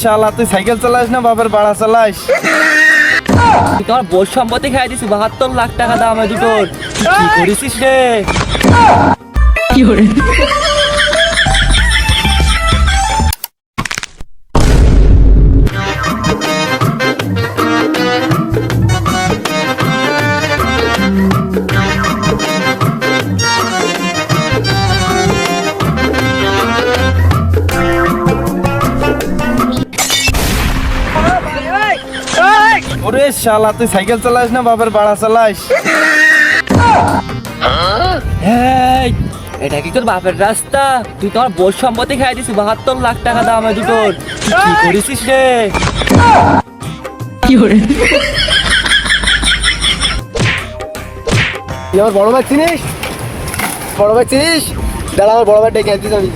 শালা তুই সাইকেল চালাস না বাপের বাড়া চালাস? তুই তোমার বোর সম্পত্তি খাই দিছি 72 লাখ টাকা দাম আছে তোর। কি করেছিস রে? কি করে? ওরে শালা তুই সাইকেল চালাস না বাপের বাড়া চালাস? এই, এটা কি তোর বাপের রাস্তা? তুই তোমার বোর সম্পত্তি খাই দিছি 72 লাখ টাকা দাম আছে তোর। কি করেছিস রে? কি করে? তুই আমার বড় ভাই চিনিস? বড় ভাই চিনিস? দাঁড়া আমার বড় ভাই ডেকে আনছিস আমি।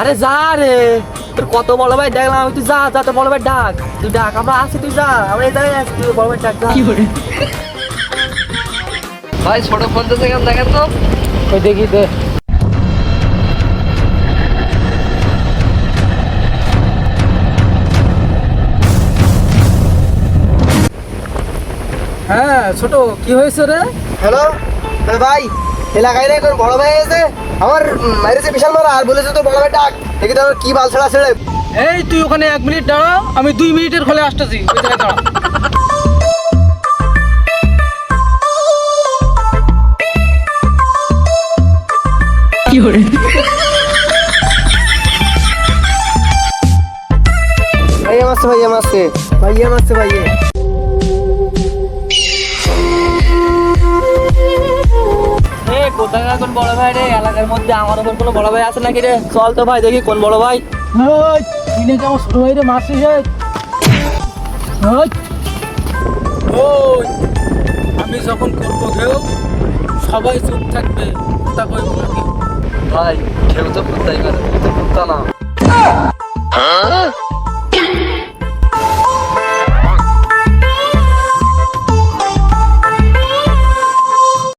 আরে যা রে, তোর কত বড় ভাই দেখলাম আমি, তুই যা যা তোর বড় ভাই ডাক, তুই ডাক, আমরা আসি, তুই যা, আমরা এই জায়গায় আসি, তুই বড় ভাই ডাক। কি করে? ভাই ছোট ফোন তো সেখানে দেখেন তো। ওই দেখি দে। হ্যাঁ ছোট, কি হয়েছে রে? হ্যালো ভাই, এলাকায় রে তোর বড় ভাই এসে আমার মাইরেছে বিশাল মারা, আর বলেছে তোর বড় ভাই ডাক। দেখি তোর কি বাল ছেড়া ছেড়ে। এই তুই ওখানে 1 মিনিট দাঁড়া, আমি 2 মিনিটের হলে আসতেছি, ওই জায়গায় দাঁড়া। কি করে? ভাইয়া মারছে, ভাইয়া মারছে, ভাইয়া মারছে, ভাইয়া। কোথায় কোন বড় ভাই রে? এলাকার মধ্যে আমার ওপর কোনো বড় ভাই আছে নাকি রে? চল তো ভাই দেখি কোন বড় ভাই। তুই নাকি আমার ছোট ভাইরে মারছিস? ওই আমি যখন করবো কেউ সবাই চুপ থাকবে, তা কইব নাকি? ভাই কেউ তো কুত্তাই করে, তুই তো কুত্তা না।